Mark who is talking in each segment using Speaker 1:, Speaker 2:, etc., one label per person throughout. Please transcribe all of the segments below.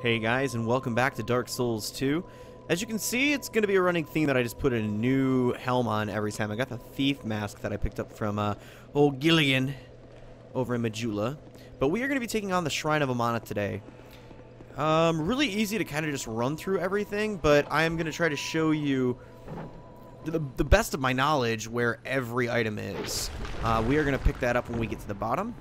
Speaker 1: Hey guys, and welcome back to Dark Souls 2. As you can see, it's going to be a running theme that I just put a new helm on every time. I got the thief mask that I picked up from old Gilligan over in Majula. But we are going to be taking on the Shrine of Amana today. Really easy to kind of just run through everything, but I am going to try to show you the best of my knowledge where every item is. We are going to pick that up when we get to the bottom.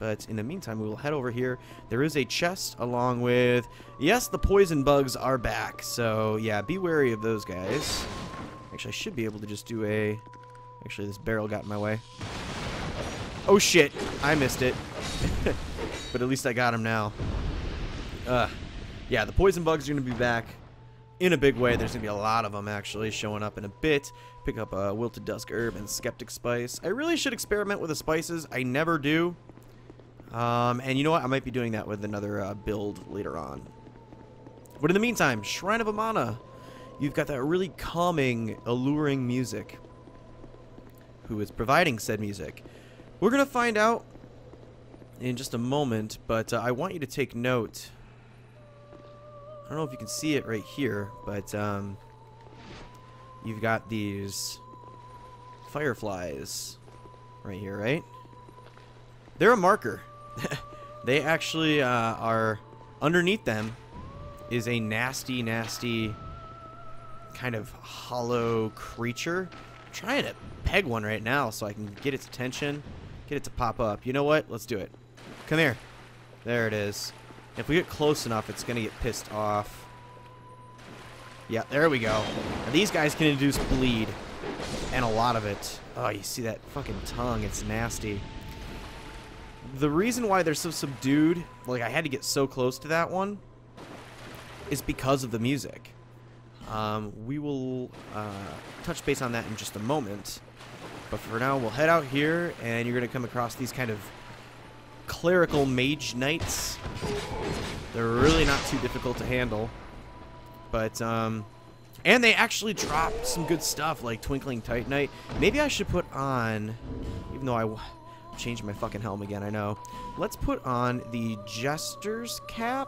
Speaker 1: But in the meantime, we will head over here. There is a chest along with... Yes, the poison bugs are back. So, yeah, be wary of those guys. Actually, I should be able to just do a... Actually, this barrel got in my way. Oh, shit. I missed it. But at least I got him now. Yeah, the poison bugs are going to be back in a big way. There's going to be a lot of them, actually, showing up in a bit. Pick up a Wilted Dusk Herb and Skeptic Spice. I really should experiment with the spices. I never do. And you know what? I might be doing that with another build later on. But in the meantime, Shrine of Amana. You've got that really calming, alluring music. Who is providing said music? We're going to find out in just a moment, but I want you to take note. I don't know if you can see it right here, but you've got these fireflies right here, right? They're a marker. They actually are underneath them is a nasty, nasty kind of hollow creature. I'm trying to peg one right now so I can get its attention, get it to pop up. You know what? Let's do it. Come here. There it is. If we get close enough, it's going to get pissed off. Yeah, there we go. Now, these guys can induce bleed, and a lot of it. Oh, you see that fucking tongue? It's nasty. The reason why they're so subdued, like I had to get so close to that one, is because of the music. We will touch base on that in just a moment. But for now, we'll head out here, and you're going to come across these kind of clerical mage knights. They're really not too difficult to handle. But, and they actually drop some good stuff, like Twinkling Titanite. Maybe I should put on, even though I... Changing my fucking helm again, I know. Let's put on the Jester's Cap.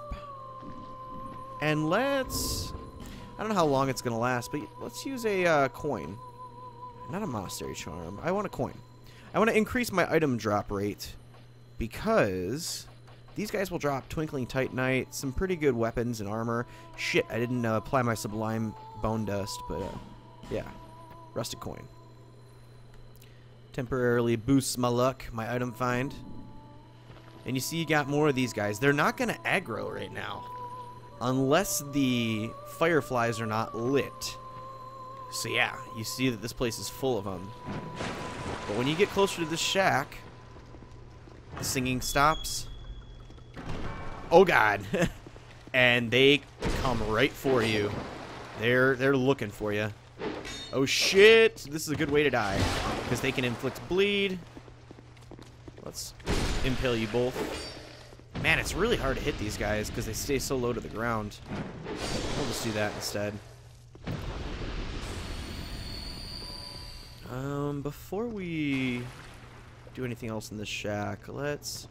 Speaker 1: And let's... I don't know how long it's going to last, but let's use a coin. Not a Monastery Charm. I want a coin. I want to increase my item drop rate. Because these guys will drop Twinkling Titanite, some pretty good weapons and armor. Shit, I didn't apply my Sublime Bone Dust, but yeah. Rusted coin. Temporarily boosts my luck, my item find. And you see you got more of these guys. They're not going to aggro right now. Unless the fireflies are not lit. So yeah, you see that this place is full of them. But when you get closer to this shack, the singing stops. Oh god. And they come right for you. They're looking for you. Oh shit, this is a good way to die. Because they can inflict bleed. Let's impale you both. Man, it's really hard to hit these guys because they stay so low to the ground. We'll just do that instead. Before we do anything else in this shack, let's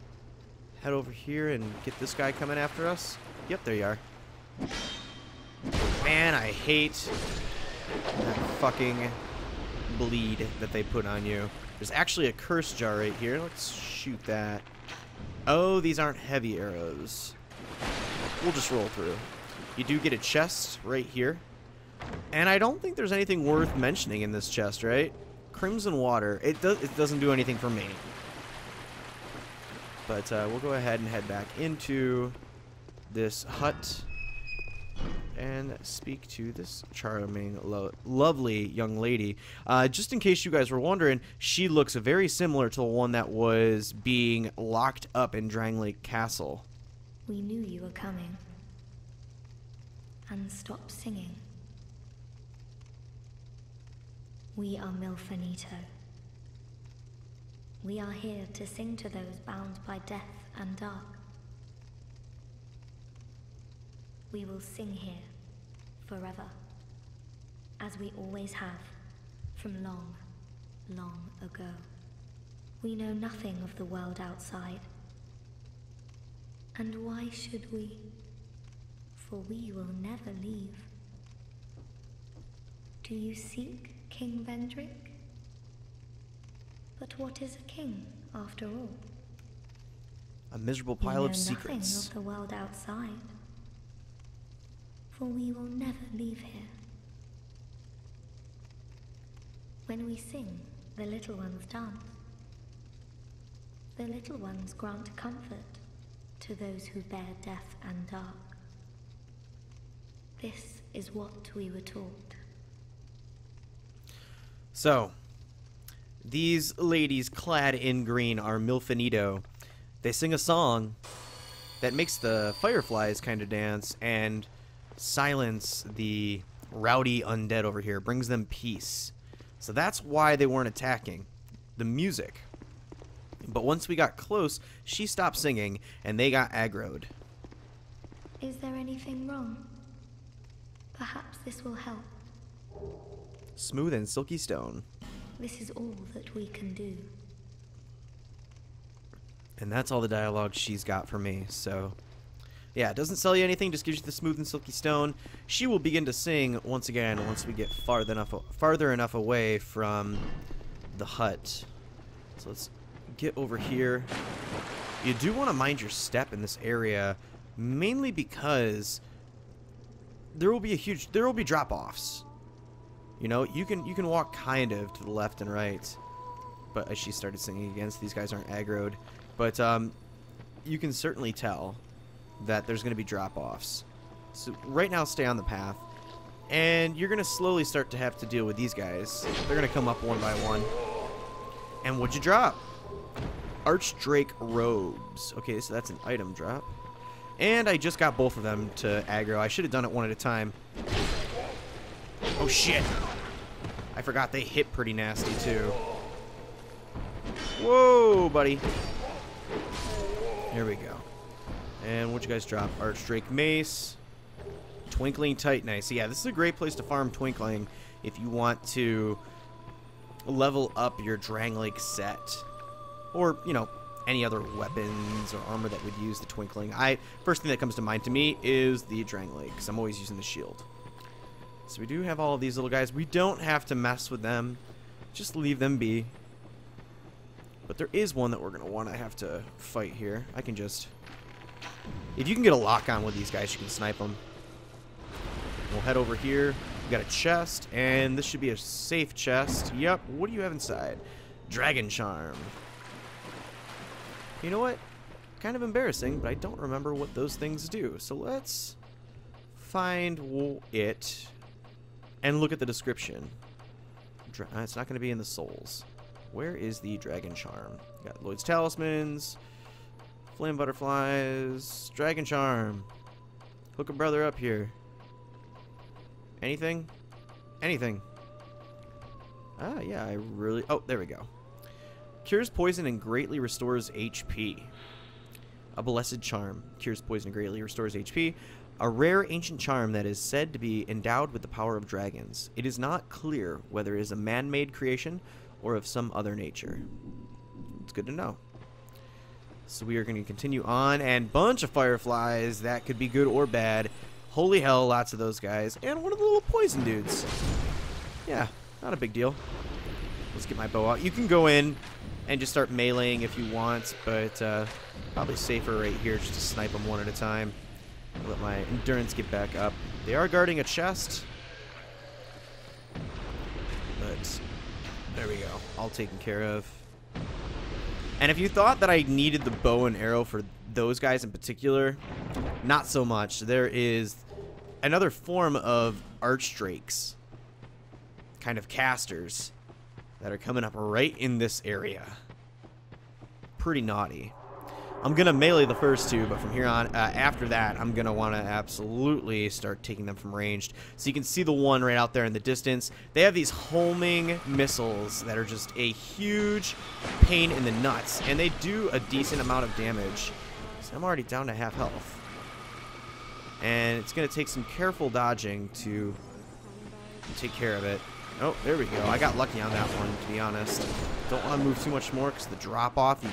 Speaker 1: head over here and get this guy coming after us. Yep, there you are. Man, I hate that fucking bleed that they put on you. There's actually a curse jar right here. Let's shoot that. Oh, these aren't heavy arrows. We'll just roll through. You do get a chest right here. And I don't think there's anything worth mentioning in this chest, right? Crimson water. It doesn't do anything for me. But we'll go ahead and head back into this hut and speak to this charming, lovely young lady. Just in case you guys were wondering, she looks very similar to the one that was being locked up in Dranglake Castle.
Speaker 2: We knew you were coming. And stopped singing. We are Milfanito. We are here to sing to those bound by death and dark. We will sing here, forever, as we always have, from long, long ago. We know nothing of the world outside. And why should we? for we will never leave. Do you seek King Vendrick? But what is a king, after all?
Speaker 1: A miserable
Speaker 2: We
Speaker 1: pile
Speaker 2: know
Speaker 1: of secrets.
Speaker 2: nothing of the world outside, for we will never leave here. When we sing, the little ones dance. The little ones grant comfort to those who bear death and dark. This is what we were taught.
Speaker 1: So, these ladies clad in green are Milfinito. They sing a song that makes the fireflies kind of dance and silence the rowdy undead over here, brings them peace. So that's why they weren't attacking. The music. But once we got close, she stopped singing and they got aggroed.
Speaker 2: Is there anything wrong? Perhaps this will help.
Speaker 1: Smooth and silky stone.
Speaker 2: This is all that we can do.
Speaker 1: And that's all the dialogue she's got for me, so... Yeah, it doesn't sell you anything, just gives you the smooth and silky stone. She will begin to sing once again once we get farther enough away from the hut. So let's get over here. You do want to mind your step in this area, mainly because there will be drop-offs. You know, you can walk kind of to the left and right. But as she started singing again, so these guys aren't aggroed. But you can certainly tell that there's going to be drop-offs. So right now, stay on the path. And you're going to slowly start to have to deal with these guys. They're going to come up one by one. And what'd you drop? Archdrake robes. Okay, so that's an item drop. And I just got both of them to aggro. I should have done it one at a time. Oh, shit. I forgot they hit pretty nasty, too. Whoa, buddy. Here we go. And what you guys drop? Archdrake mace. Twinkling Titanite. So yeah, this is a great place to farm Twinkling if you want to level up your Drangleic set. Or, you know, any other weapons or armor that would use the Twinkling. First thing that comes to mind to me is the Drangleic, because I'm always using the shield. So we do have all of these little guys. We don't have to mess with them. Just leave them be. But there is one that we're going to want to have to fight here. I can just... If you can get a lock on with these guys, you can snipe them. We'll head over here. We got a chest, and this should be a safe chest. Yep. What do you have inside? Dragon Charm. You know what? Kind of embarrassing, but I don't remember what those things do. So let's find it and look at the description. It's not going to be in the souls. Where is the Dragon Charm? Got Lloyd's Talismans, Flame Butterflies, Dragon Charm. Hook a brother up here. Anything? Anything. Ah, yeah, I really... Oh, there we go. Cures poison and greatly restores HP. A Blessed Charm. Cures poison and greatly restores HP. A rare ancient charm that is said to be endowed with the power of dragons. It is not clear whether it is a man-made creation or of some other nature. It's good to know. So we are going to continue on, and bunch of fireflies. That could be good or bad. Holy hell, lots of those guys. And one of the little poison dudes. Yeah, not a big deal. Let's get my bow out. You can go in and just start meleeing if you want, but probably safer right here just to snipe them one at a time. Let my endurance get back up. They are guarding a chest. But there we go. All taken care of. And if you thought that I needed the bow and arrow for those guys in particular, not so much. There is another form of archdrakes, kind of casters, that are coming up right in this area. Pretty naughty. I'm going to melee the first two, but from here on, after that, I'm going to want to absolutely start taking them from ranged. So you can see the one right out there in the distance. They have these homing missiles that are just a huge pain in the nuts, and they do a decent amount of damage. So I'm already down to half health. And it's going to take some careful dodging to take care of it. Oh, there we go. I got lucky on that one, to be honest. Don't want to move too much more because the drop-off, I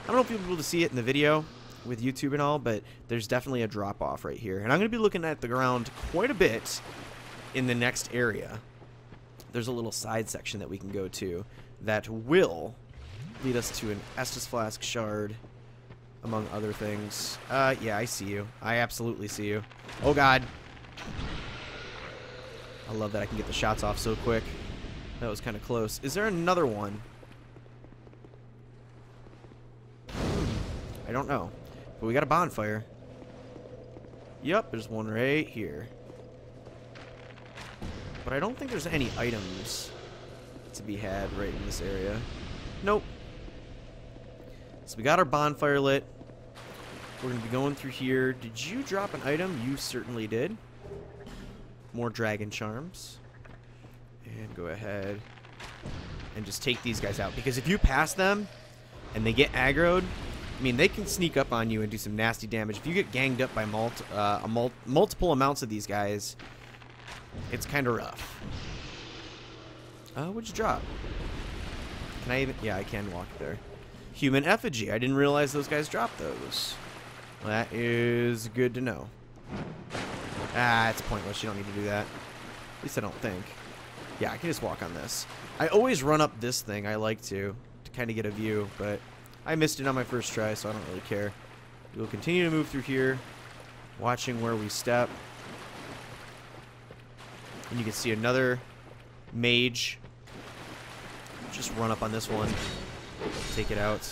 Speaker 1: don't know if you'll be able to see it in the video, with YouTube and all, but there's definitely a drop-off right here. And I'm going to be looking at the ground quite a bit in the next area. There's a little side section that we can go to that will lead us to an Estus Flask shard, among other things. Yeah, I see you. I absolutely see you. Oh, God. I love that I can get the shots off so quick. That was kind of close. Is there another one? I don't know. But we got a bonfire. Yep, there's one right here. But I don't think there's any items to be had right in this area. Nope. So we got our bonfire lit. We're going to be going through here. Did you drop an item? You certainly did. More dragon charms. And go ahead and just take these guys out. Because if you pass them and they get aggroed, I mean, they can sneak up on you and do some nasty damage. If you get ganged up by multiple amounts of these guys, it's kind of rough. What'd you drop? Can I even... Yeah, I can walk there. Human effigy. I didn't realize those guys dropped those. Well, that is good to know. Ah, it's pointless. You don't need to do that. At least I don't think. Yeah, I can just walk on this. I always run up this thing. I like to kind of get a view, but I missed it on my first try, so I don't really care. We'll continue to move through here, watching where we step. And you can see another mage. Just run up on this one. Take it out.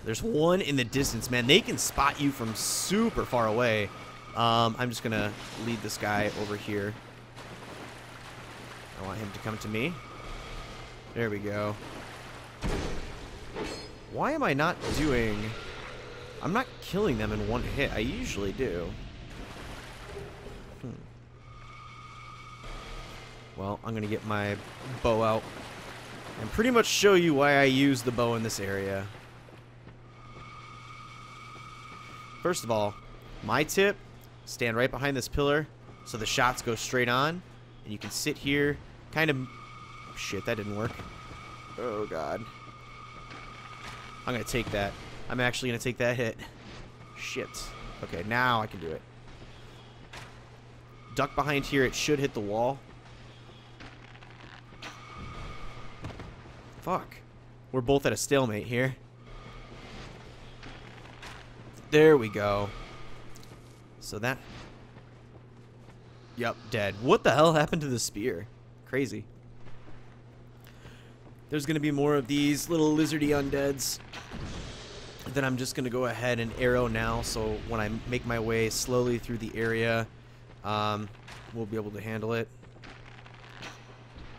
Speaker 1: There's one in the distance, man. They can spot you from super far away. I'm just going to lead this guy over here. I want him to come to me. There we go. Why am I not doing... I'm not killing them in one hit. I usually do. Well, I'm going to get my bow out and pretty much show you why I use the bow in this area. First of all, my tip, stand right behind this pillar so the shots go straight on. And you can sit here, kind of... Shit, that didn't work. Oh, God. I'm going to take that. I'm actually going to take that hit. Shit. Okay, now I can do it. Duck behind here. It should hit the wall. Fuck. We're both at a stalemate here. There we go. So that... Yep, dead. What the hell happened to the spear? Crazy. There's going to be more of these little lizardy undeads. Then I'm just going to go ahead and arrow now, so when I make my way slowly through the area, we'll be able to handle it.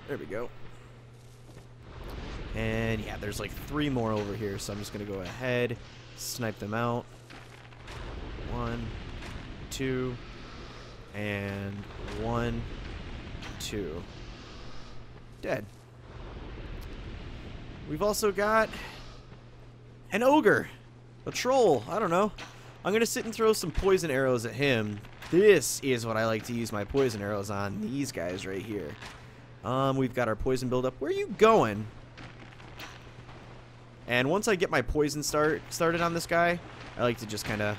Speaker 1: There we go. And yeah, there's like 3 more over here, so I'm just going to go ahead, snipe them out. 1, 2, and 1, 2. Dead. We've also got an ogre. A troll. I don't know. I'm going to sit and throw some poison arrows at him. This is what I like to use my poison arrows on. These guys right here. We've got our poison buildup. Where are you going? And once I get my poison started on this guy, I like to just kind of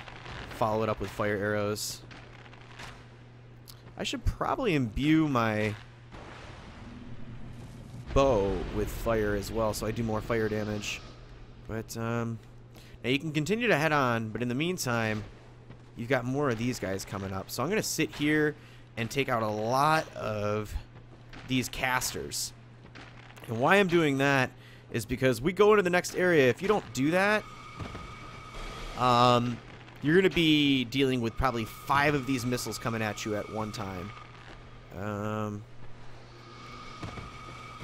Speaker 1: follow it up with fire arrows. I should probably imbue my bow with fire as well, so I do more fire damage. But now you can continue to head on, but in the meantime, you've got more of these guys coming up. So I'm going to sit here and take out a lot of these casters. And why I'm doing that is because we go into the next area. If you don't do that, you're going to be dealing with probably 5 of these missiles coming at you at one time.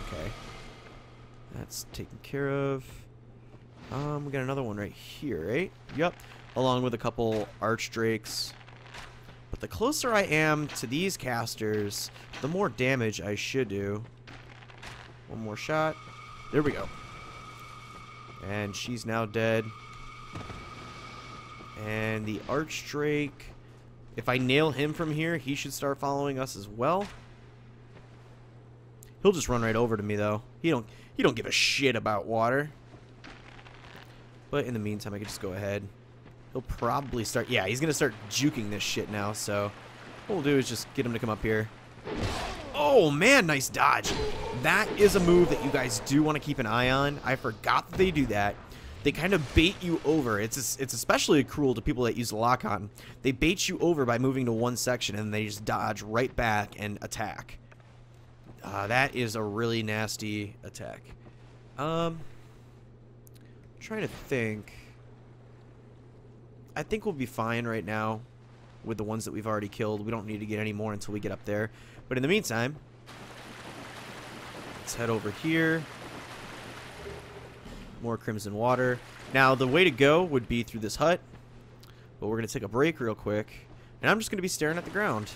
Speaker 1: Okay. That's taken care of. We got another one right here, right? Yep. Along with a couple archdrakes. But the closer I am to these casters, the more damage I should do. One more shot. There we go. And she's now dead. And the archdrake, if I nail him from here, he should start following us as well. He'll just run right over to me though. He don't give a shit about water. But in the meantime, I can just go ahead He'll probably start... Yeah, he's going to start juking this shit now, so... What we'll do is just get him to come up here. Oh, man, nice dodge. That is a move that you guys do want to keep an eye on. I forgot that they do that. They kind of bait you over. It's especially cruel to people that use lock-on. They bait you over by moving to one section, and they just dodge right back and attack. That is a really nasty attack. Trying to think. I think we'll be fine right now with the ones that we've already killed. We don't need to get any more until we get up there. But in the meantime, let's head over here. More crimson water. Now, the way to go would be through this hut. But we're going to take a break real quick. And I'm just going to be staring at the ground.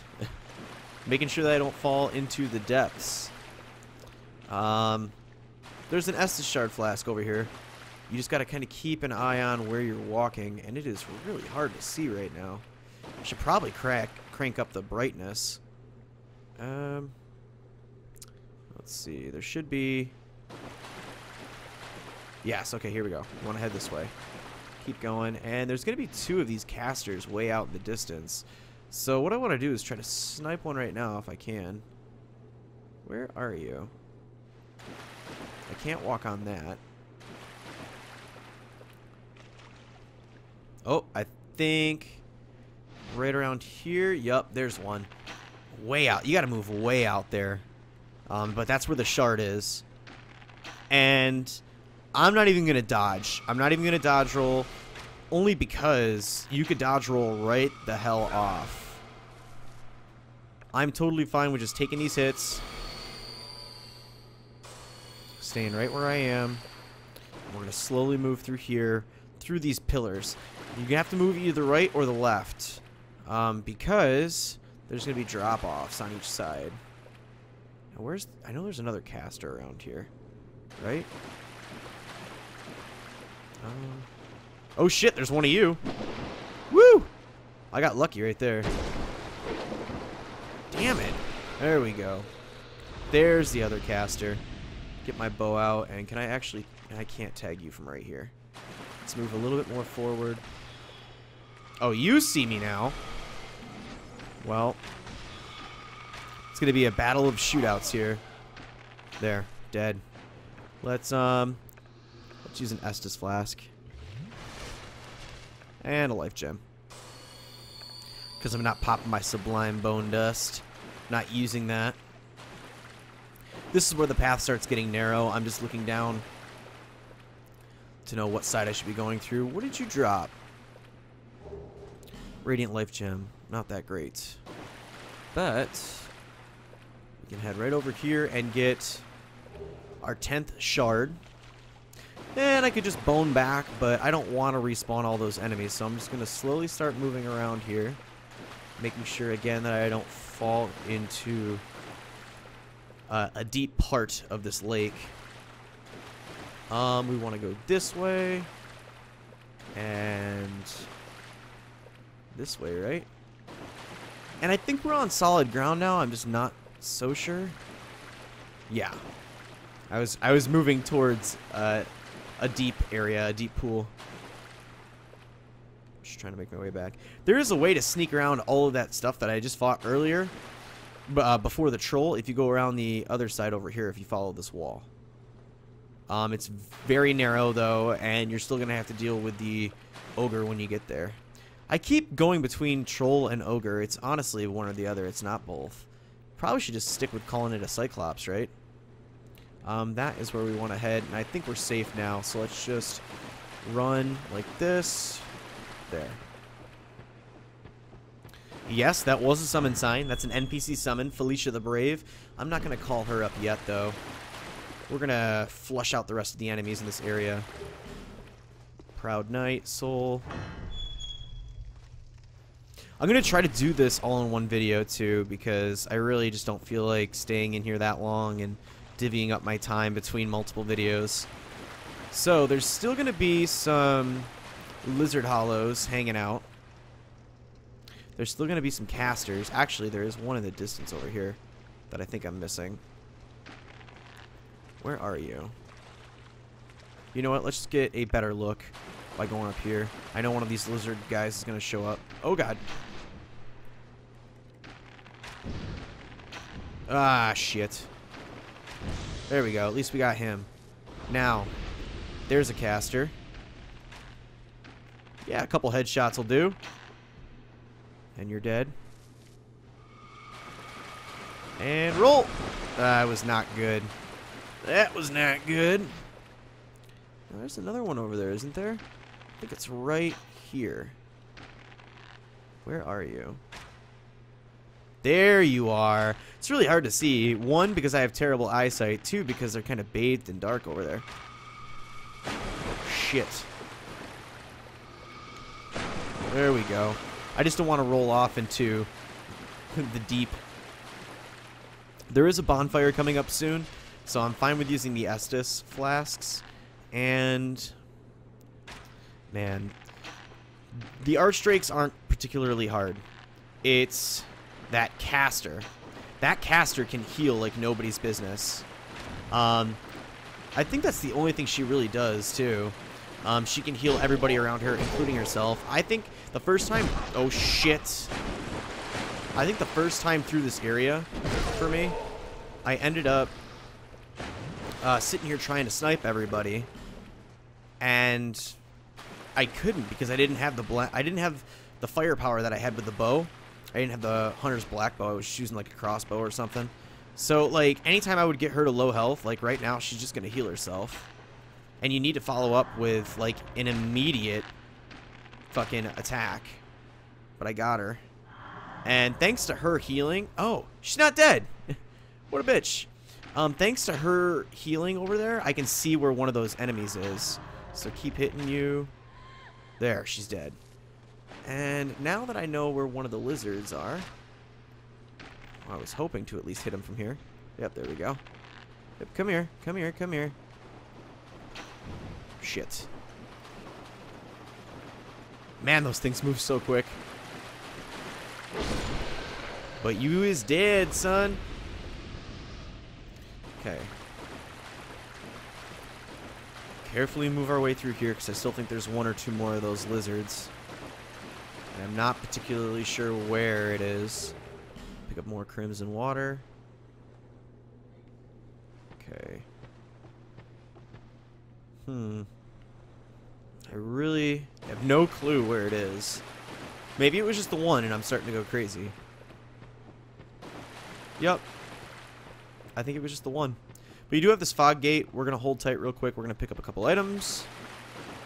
Speaker 1: Making sure that I don't fall into the depths. There's an Estus shard flask over here. You just got to kind of keep an eye on where you're walking. And it is really hard to see right now. I should probably crank up the brightness. Let's see. There should be... Yes, okay, here we go. We want to head this way. Keep going. And there's going to be 2 of these casters way out in the distance. So what I want to do is try to snipe one right now if I can. Where are you? I can't walk on that. Oh, I think right around here. Yup, there's one. Way out. You got to move way out there. But that's where the shard is. And I'm not even going to dodge. I'm not even going to dodge roll. Only because you could dodge roll right the hell off. I'm totally fine with just taking these hits. Staying right where I am. We're going to slowly move through here. Through these pillars. You have to move either right or the left. Because there's going to be drop-offs on each side. Now where's... I know there's another caster around here. Right? Oh shit, there's one of you. Woo! I got lucky right there. Damn it. There we go. There's the other caster. Get my bow out, and can I actually... I can't tag you from right here. Let's move a little bit more forward. Oh, you see me now. Well, it's gonna be a battle of shootouts here. There, dead. Let's use an Estus flask. And a life gem. Because I'm not popping my sublime bone dust. Not using that. This is where the path starts getting narrow. I'm just looking down to know what side I should be going through. What did you drop? Radiant life gem. Not that great. But we can head right over here and get our 10th shard. And I could just bone back, but I don't want to respawn all those enemies, so I'm just going to slowly start moving around here. Making sure, again, that I don't fall into a deep part of this lake. We want to go this way. And this way, right? And I think we're on solid ground now. I'm just not so sure. Yeah. I was moving towards a deep area, a deep pool. Just trying to make my way back. There is a way to sneak around all of that stuff that I just fought earlier, before the troll, if you go around the other side over here, if you follow this wall. It's very narrow, though, and you're still going to have to deal with the ogre when you get there. I keep going between troll and ogre. It's honestly one or the other. It's not both. Probably should just stick with calling it a cyclops, right? That is where we want to head, and I think we're safe now, so let's just run like this. There. Yes, that was a summon sign. That's an NPC summon, Felicia the Brave. I'm not going to call her up yet, though. We're going to flush out the rest of the enemies in this area. Proud Knight, Soul. I'm going to try to do this all in one video, too, because I really just don't feel like staying in here that long and divvying up my time between multiple videos. So, there's still going to be some lizard hollows hanging out. There's still going to be some casters. Actually, there is one in the distance over here that I think I'm missing. Where are you? You know what? Let's just get a better look. by going up here. I know one of these lizard guys is going to show up. Oh, God. Ah, shit. There we go. At least we got him. Now, there's a caster. Yeah, a couple headshots will do. And you're dead. And roll! That was not good. That was not good. Now, there's another one over there, isn't there? I think it's right here. Where are you? There you are. It's really hard to see. One, because I have terrible eyesight. Two, because they're kind of bathed in dark over there. Oh, shit. There we go. I just don't want to roll off into the deep. There is a bonfire coming up soon, so I'm fine with using the Estus flasks. And, man, the Archdrakes aren't particularly hard. It's that caster. That caster can heal like nobody's business. I think that's the only thing she really does, too. She can heal everybody around her, including herself. I think the first time... Oh, shit. I think the first time through this area, for me, I ended up sitting here trying to snipe everybody. And I couldn't because I didn't have the firepower that I had with the bow. I didn't have the Hunter's Black Bow. I was just using like a crossbow or something. So, like, anytime I would get her to low health, like right now, she's just going to heal herself. And you need to follow up with, like, an immediate fucking attack. But I got her. And thanks to her healing... Oh, she's not dead. What a bitch. Thanks to her healing over there, I can see where one of those enemies is. So keep hitting you. There, she's dead. And now that I know where one of the lizards are... I was hoping to at least hit him from here. Yep, there we go. Yep, come here, come here, come here. Shit. Man, those things move so quick. But you is dead, son. Okay. Carefully move our way through here, because I still think there's one or two more of those lizards. And I'm not particularly sure where it is. Pick up more crimson water. Okay. I really have no clue where it is. Maybe it was just the one and I'm starting to go crazy. Yep. I think it was just the one. But you do have this fog gate. We're going to hold tight real quick. We're going to pick up a couple items.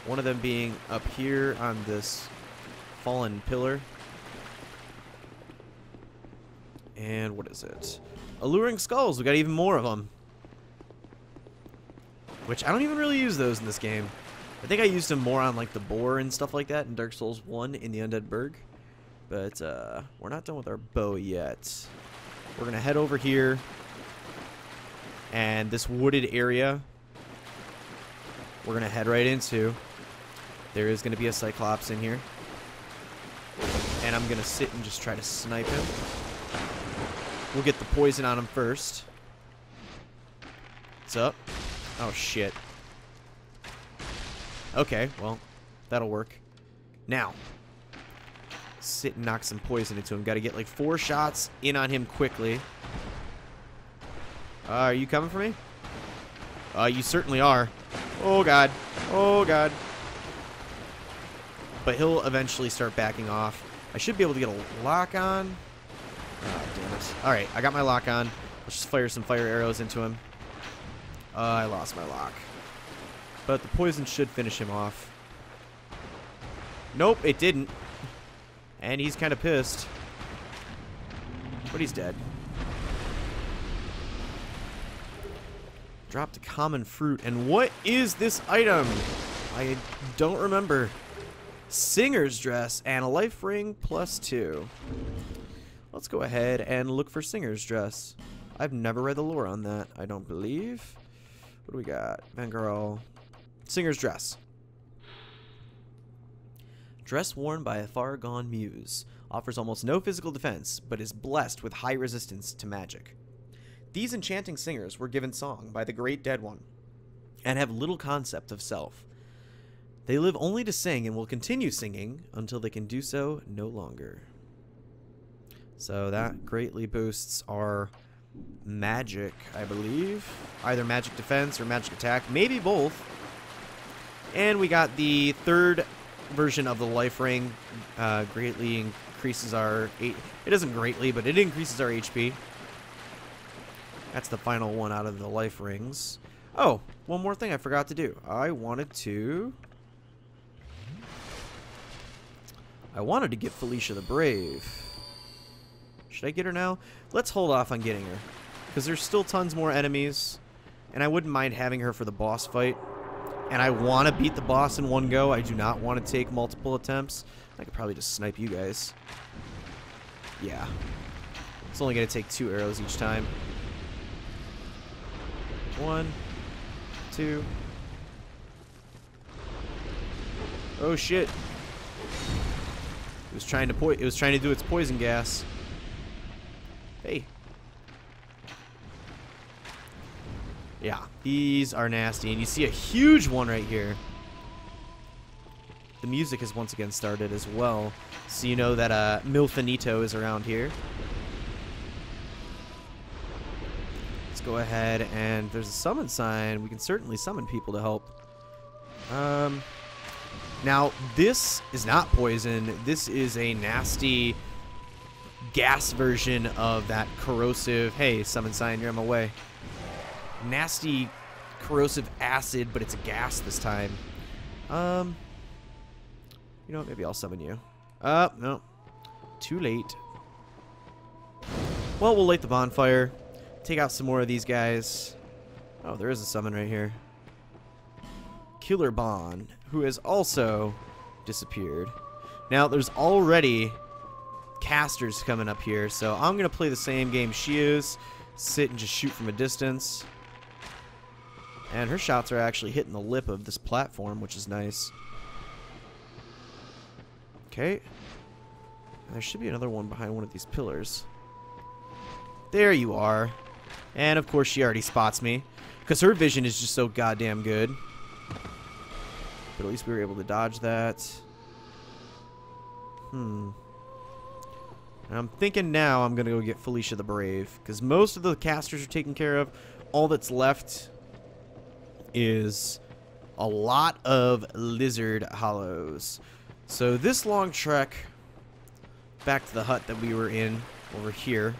Speaker 1: One of them being up here on this fallen pillar. And what is it? Alluring skulls. We got even more of them. Which I don't even really use those in this game. I think I used them more on like the boar and stuff like that in Dark Souls 1 in the Undead Burg. But we're not done with our bow yet. We're going to head over here. And this wooded area, we're going to head right into. There is going to be a Cyclops in here. And I'm going to sit and just try to snipe him. We'll get the poison on him first. What's up? Oh, shit. Okay, well, that'll work. Now, sit and knock some poison into him. Got to get like 4 shots in on him quickly. Are you coming for me? You certainly are. Oh, God. Oh, God. But he'll eventually start backing off. I should be able to get a lock on. Oh, damn it. Alright, I got my lock on. Let's just fire some fire arrows into him. I lost my lock. But the poison should finish him off. Nope, it didn't. And he's kind of pissed. But he's dead. Dropped a common fruit. And what is this item? I don't remember. Singer's dress and a life ring +2. Let's go ahead and look for Singer's dress. I've never read the lore on that, I don't believe. What do we got? Vangarl. Singer's dress. Dress worn by a far-gone muse. Offers almost no physical defense, but is blessed with high resistance to magic. These enchanting singers were given song by the great dead one, and have little concept of self. They live only to sing and will continue singing until they can do so no longer. So that greatly boosts our magic, I believe. Either magic defense or magic attack. Maybe both. And we got the third version of the life ring. Greatly increases our... It doesn't greatly, but it increases our HP. That's the final one out of the life rings. Oh, one more thing I forgot to do. I wanted to get Felicia the Brave. Should I get her now? Let's hold off on getting her, because there's still tons more enemies, and I wouldn't mind having her for the boss fight. And I want to beat the boss in one go. I do not want to take multiple attempts. I could probably just snipe you guys. Yeah. It's only going to take 2 arrows each time. 1, 2. Oh shit. It was trying to do its poison gas. Hey. Yeah, these are nasty, and you see a huge one right here. The music has once again started as well, so you know that Milfinito is around here. Let's go ahead, and there's a summon sign. We can certainly summon people to help. Now, this is not poison. This is a nasty gas version of that corrosive... Hey, summon sign, you're on my way. Nasty corrosive acid, but it's a gas this time. You know what? Maybe I'll summon you. No. Too late. Well, we'll light the bonfire. Take out some more of these guys. Oh, there is a summon right here. Killer Bond, who has also disappeared. Now, there's already casters coming up here, so I'm going to play the same game she is. Sit and just shoot from a distance. And her shots are actually hitting the lip of this platform, which is nice. Okay. There should be another one behind one of these pillars. There you are. And, of course, she already spots me, because her vision is just so goddamn good. But at least we were able to dodge that. And I'm thinking now I'm going to go get Felicia the Brave, because most of the casters are taken care of. All that's left is a lot of lizard hollows. So this long trek back to the hut that we were in over here,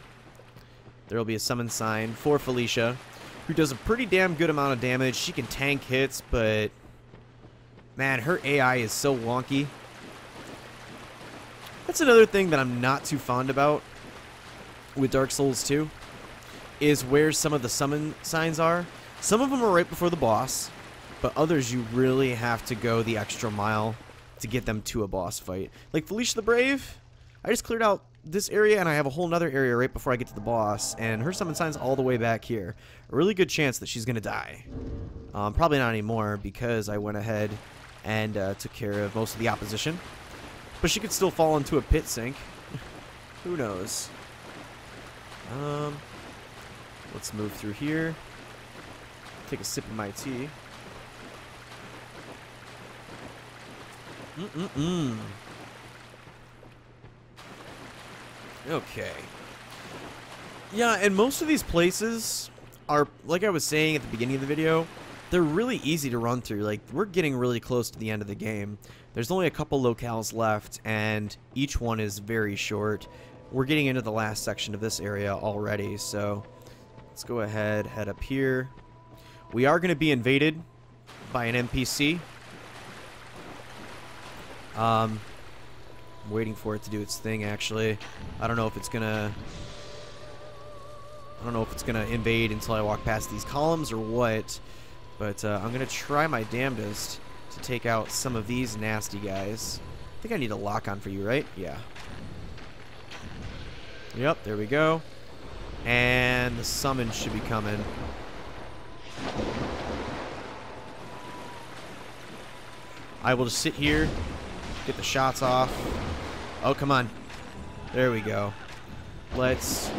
Speaker 1: there will be a summon sign for Felicia, who does a pretty damn good amount of damage. She can tank hits, but man, her AI is so wonky. That's another thing that I'm not too fond about with Dark Souls 2, is where some of the summon signs are. Some of them are right before the boss, but others you really have to go the extra mile to get them to a boss fight. Like Felicia the Brave, I just cleared out this area, and I have a whole nother area right before I get to the boss, and her summon sign's all the way back here. A really good chance that she's going to die. Probably not anymore, because I went ahead and took care of most of the opposition. But she could still fall into a pit sink. Who knows? Let's move through here. Take a sip of my tea. Okay. Yeah, and most of these places are, like I was saying at the beginning of the video, they're really easy to run through. Like, we're getting really close to the end of the game. There's only a couple locales left, and each one is very short. We're getting into the last section of this area already, so let's go ahead, head up here. We are going to be invaded by an NPC. I'm waiting for it to do its thing, actually. I don't know if it's gonna invade until I walk past these columns or what, but I'm gonna try my damnedest to take out some of these nasty guys. I think I need a lock on for you, right? Yeah. Yep, there we go. And the summon should be coming. I will just sit here, get the shots off. Oh, come on. There we go. Let's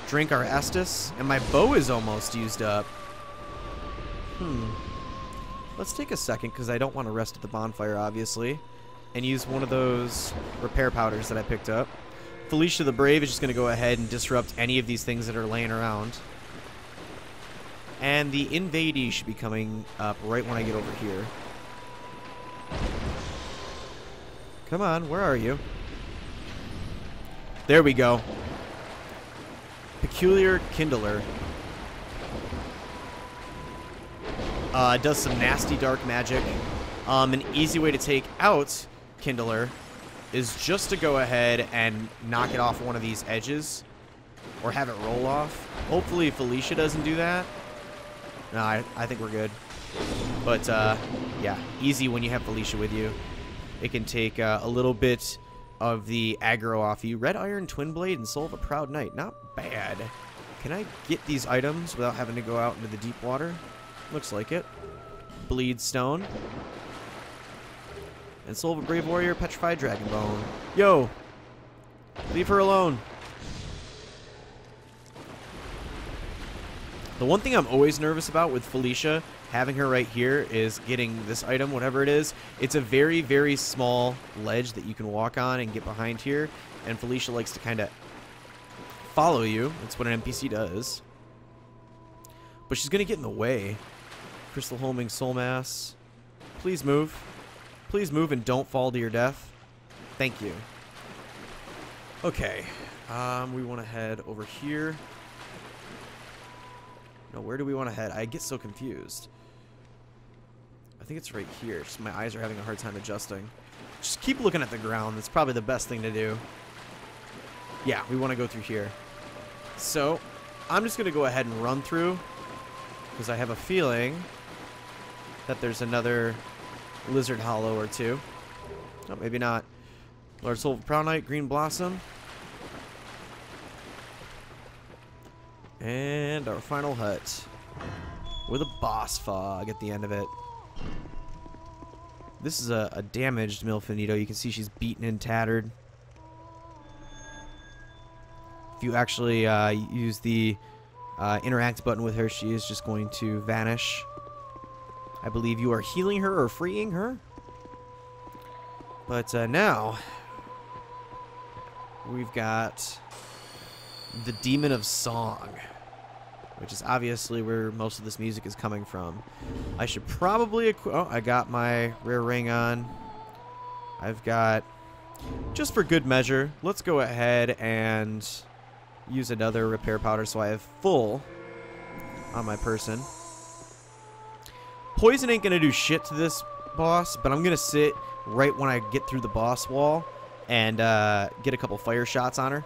Speaker 1: drink our Estus. And my bow is almost used up. let's take a second, because I don't want to rest at the bonfire, obviously, and use one of those repair powders that I picked up. Felicia the Brave is just going to go ahead and disrupt any of these things that are laying around. And the invadee should be coming up right when I get over here. Come on, where are you? There we go. Peculiar Kindler. Does some nasty dark magic. An easy way to take out Kindler is just to go ahead and knock it off one of these edges. Or have it roll off. Hopefully Felicia doesn't do that. No, I think we're good. But, yeah, easy when you have Felicia with you. It can take a little bit of the aggro off you. Red Iron, Twin Blade, and Soul of a Proud Knight. Not bad. Can I get these items without having to go out into the deep water? Looks like it. Bleed Stone. And Soul of a Brave Warrior, Petrified Dragon Bone. Yo! Leave her alone. The one thing I'm always nervous about with Felicia, having her right here, is getting this item, whatever it is. It's a very, very small ledge that you can walk on and get behind here. And Felicia likes to kind of follow you. That's what an NPC does. But she's going to get in the way. Crystal Homing Soul Mass. Please move. Please move and don't fall to your death. Thank you. Okay. We want to head over here. No, where do we want to head? I get so confused. I think it's right here. Just my eyes are having a hard time adjusting. Just keep looking at the ground. That's probably the best thing to do. Yeah, we want to go through here. So, I'm just going to go ahead and run through, because I have a feeling that there's another Lizard Hollow or two. Oh, maybe not. Lord Soul of Proud Knight, Green Blossom. And our final hut. With a boss fog at the end of it. This is a damaged Milfinito. You can see she's beaten and tattered. If you actually use the interact button with her, she is just going to vanish. I believe you are healing her or freeing her. But now, we've got the Demon of Song, which is obviously where most of this music is coming from. I should probably oh, I got my rare ring on. I've got, just for good measure, let's go ahead and use another repair powder so I have full on my person. Poison ain't gonna do shit to this boss, but I'm gonna sit right when I get through the boss wall and get a couple fire shots on her.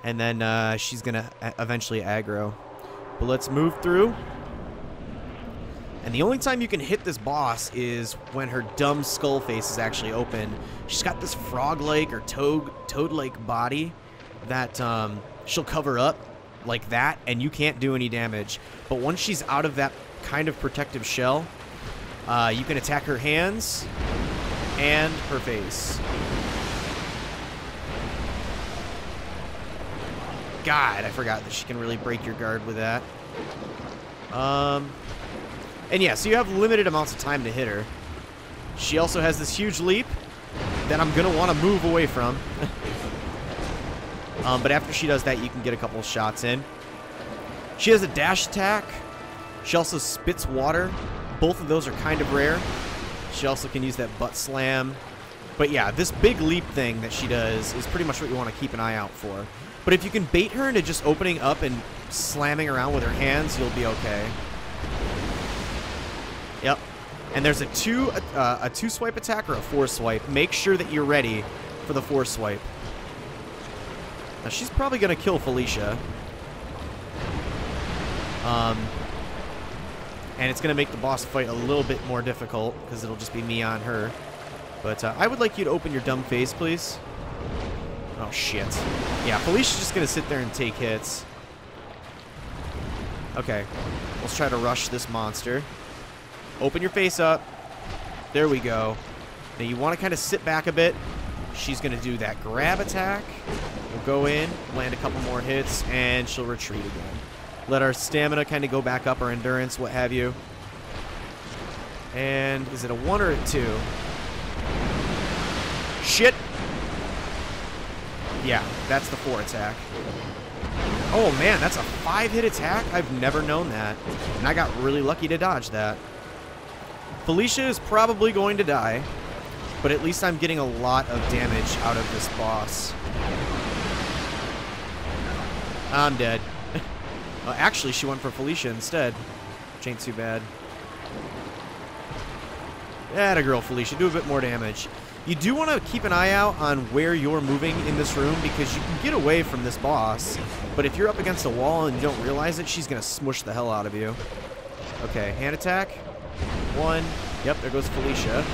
Speaker 1: And then she's going to eventually aggro. But let's move through. And the only time you can hit this boss is when her dumb skull face is actually open. She's got this frog-like or toad-like body that she'll cover up like that, and you can't do any damage. But once she's out of that kind of protective shell, you can attack her hands and her face. God, I forgot that she can really break your guard with that. And yeah, so you have limited amounts of time to hit her. She also has this huge leap that I'm going to want to move away from. But after she does that, you can get a couple of shots in. She has a dash attack. She also spits water. Both of those are kind of rare. She also can use that butt slam. But yeah, this big leap thing that she does is pretty much what you want to keep an eye out for. But if you can bait her into just opening up and slamming around with her hands, you'll be okay. Yep. And there's a two swipe attack or a 4 swipe. Make sure that you're ready for the 4 swipe. Now she's probably gonna kill Felicia. And it's gonna make the boss fight a little bit more difficult because it'll just be me on her. But I would like you to open your dumb face, please. Oh, shit. Yeah, Felicia's just going to sit there and take hits. Okay. Let's try to rush this monster. Open your face up. There we go. Now, you want to kind of sit back a bit. She's going to do that grab attack. We'll go in, land a couple more hits, and she'll retreat again. Let our stamina kind of go back up, our endurance, what have you. And is it a 1 or a 2? Shit! Yeah, that's the 4 attack. Oh man, that's a 5-hit attack? I've never known that. And I got really lucky to dodge that. Felicia is probably going to die, but at least I'm getting a lot of damage out of this boss. I'm dead. Well, actually, she went for Felicia instead, which ain't too bad. Atta girl, Felicia. Do a bit more damage. You do want to keep an eye out on where you're moving in this room because you can get away from this boss, but if you're up against a wall and you don't realize it, she's going to smush the hell out of you. Okay, hand attack. 1. Yep, there goes Felicia.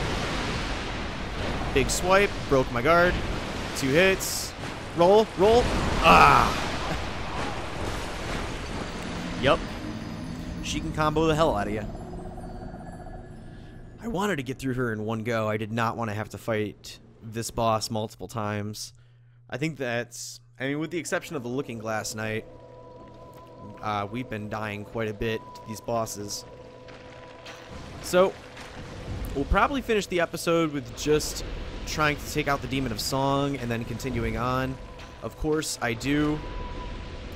Speaker 1: Big swipe. Broke my guard. 2 hits. Roll. Roll. Ah! Yep. She can combo the hell out of you. I wanted to get through her in one go. I did not want to have to fight this boss multiple times. I think that's... I mean, with the exception of the Looking Glass Knight, we've been dying quite a bit to these bosses. So, we'll probably finish the episode with just trying to take out the Demon of Song and then continuing on. Of course, I do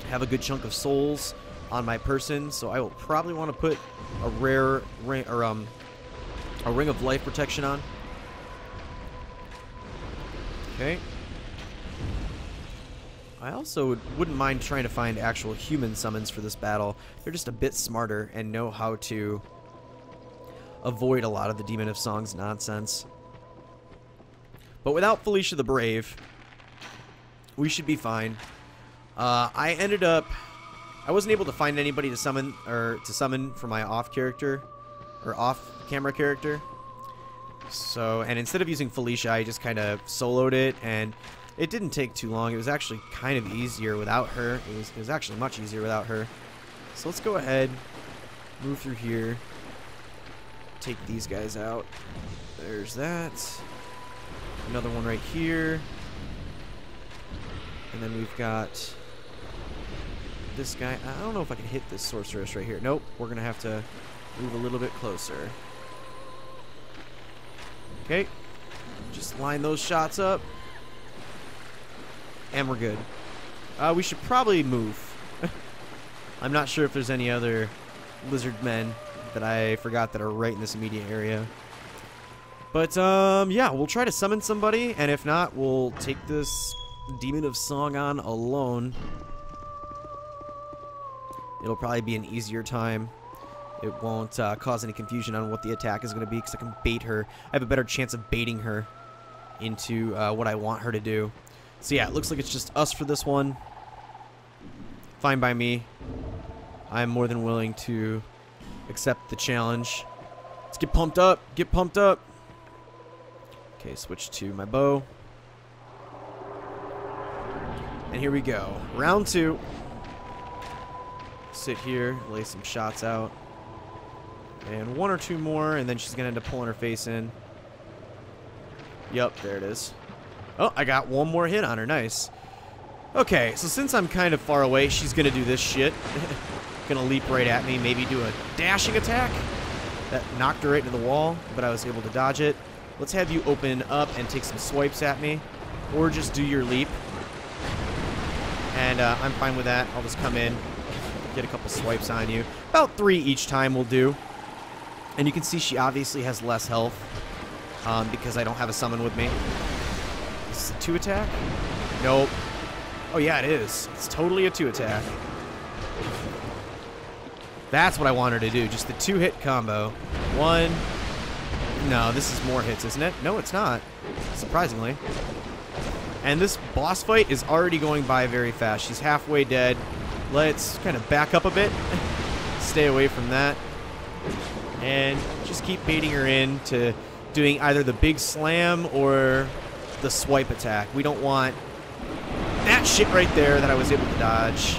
Speaker 1: have a good chunk of souls on my person, so I will probably want to put a rare ring, or a Ring of Life protection on. Okay. I also wouldn't mind trying to find actual human summons for this battle. They're just a bit smarter and know how to avoid a lot of the Demon of Song's nonsense. But without Felicia the Brave, we should be fine. I ended up... I wasn't able to find anybody to summon for my off-camera character. So, and instead of using Felicia, I just kind of soloed it, and it didn't take too long. It was actually kind of easier without her. It was actually much easier without her. So let's go ahead, move through here, take these guys out. There's that. Another one right here. And then we've got this guy. I don't know if I can hit this sorceress right here. Nope, we're going to have to move a little bit closer. Okay. Just line those shots up. And we're good. We should probably move. I'm not sure if there's any other lizard men that I forgot that are right in this immediate area. But, yeah, we'll try to summon somebody, and if not, we'll take this Demon of Song on alone. It'll probably be an easier time. It won't cause any confusion on what the attack is going to be, because I can bait her. I have a better chance of baiting her into what I want her to do. So yeah, it looks like it's just us for this one. Fine by me. I'm more than willing to accept the challenge. Let's get pumped up. Get pumped up. Okay, switch to my bow. And here we go. Round 2. Sit here, lay some shots out. And 1 or 2 more, and then she's going to end up pulling her face in. Yup, there it is. Oh, I got 1 more hit on her. Nice. Okay, so since I'm kind of far away, she's going to do this shit. Going to leap right at me, maybe do a dashing attack. That knocked her right into the wall, but I was able to dodge it. Let's have you open up and take some swipes at me. Or just do your leap. And I'm fine with that. I'll just come in, get a couple swipes on you. About 3 each time will do. And you can see she obviously has less health because I don't have a summon with me. Is this a 2 attack? Nope. Oh yeah, it is. It's totally a 2 attack. That's what I wanted to do. Just the 2-hit combo. 1. No, this is more hits, isn't it? No, it's not. Surprisingly. And this boss fight is already going by very fast. She's halfway dead. Let's kind of back up a bit. Stay away from that. And just keep baiting her into doing either the big slam or the swipe attack. We don't want that shit right there that I was able to dodge,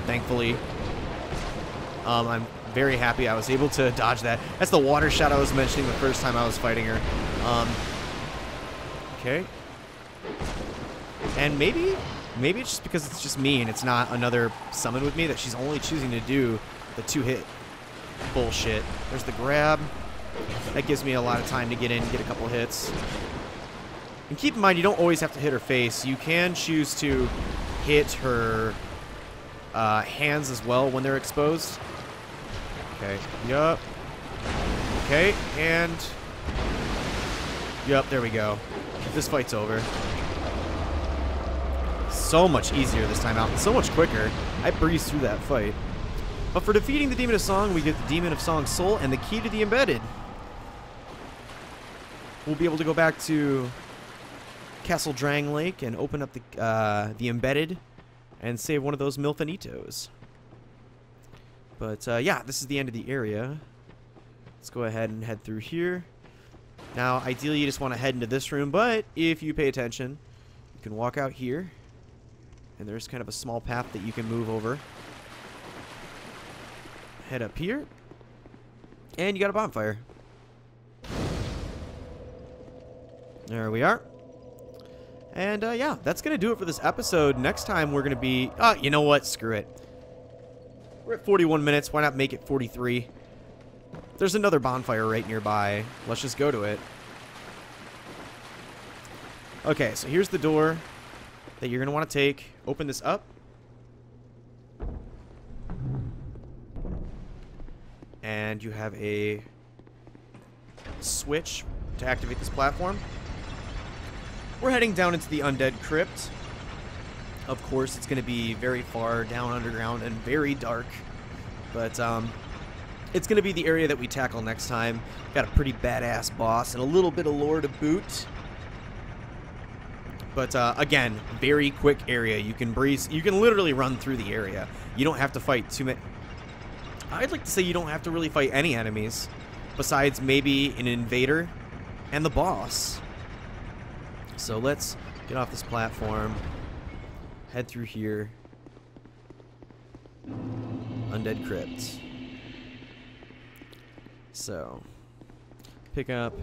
Speaker 1: thankfully. I'm very happy I was able to dodge that. That's the water shot I was mentioning the first time I was fighting her. Okay. And maybe it's just because it's just me and it's not another summon with me that she's only choosing to do the 2-hit bullshit. There's the grab. That gives me a lot of time to get in, get a couple hits. And keep in mind, you don't always have to hit her face. You can choose to hit her hands as well when they're exposed. Okay, yup. Okay, and... Yup, there we go. This fight's over. So much easier this time out, and so much quicker. I breezed through that fight. But for defeating the Demon of Song, we get the Demon of Song's soul and the key to the embedded. We'll be able to go back to Castle Drang Lake and open up the embedded and save one of those Milfinitos. But yeah, this is the end of the area. Let's go ahead and head through here. Now, ideally, you just want to head into this room, but if you pay attention, you can walk out here, and there's kind of a small path that you can move over. Head up here, and you got a bonfire. There we are. And yeah, that's going to do it for this episode. Next time, we're going to be... you know what? Screw it. We're at 41 minutes. Why not make it 43? There's another bonfire right nearby. Let's just go to it. Okay, so here's the door that you're going to want to take. Open this up. And you have a switch to activate this platform. We're heading down into the Undead Crypt. Of course, it's going to be very far down underground and very dark. But, it's going to be the area that we tackle next time. Got a pretty badass boss and a little bit of lore to boot. But, again, very quick area. You can breeze. You can literally run through the area. You don't have to fight too many. I'd like to say you don't have to really fight any enemies. Besides maybe an invader and the boss. So let's get off this platform. Head through here. Undead Crypt. So, pick up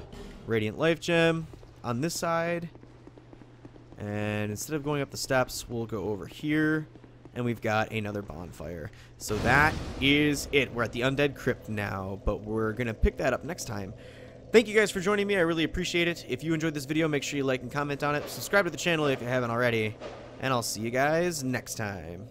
Speaker 1: Radiant Life Gem on this side. And instead of going up the steps, we'll go over here. And we've got another bonfire. So that is it. We're at the Undead Crypt now, but we're going to pick that up next time. Thank you guys for joining me. I really appreciate it. If you enjoyed this video, make sure you like and comment on it. Subscribe to the channel if you haven't already. And I'll see you guys next time.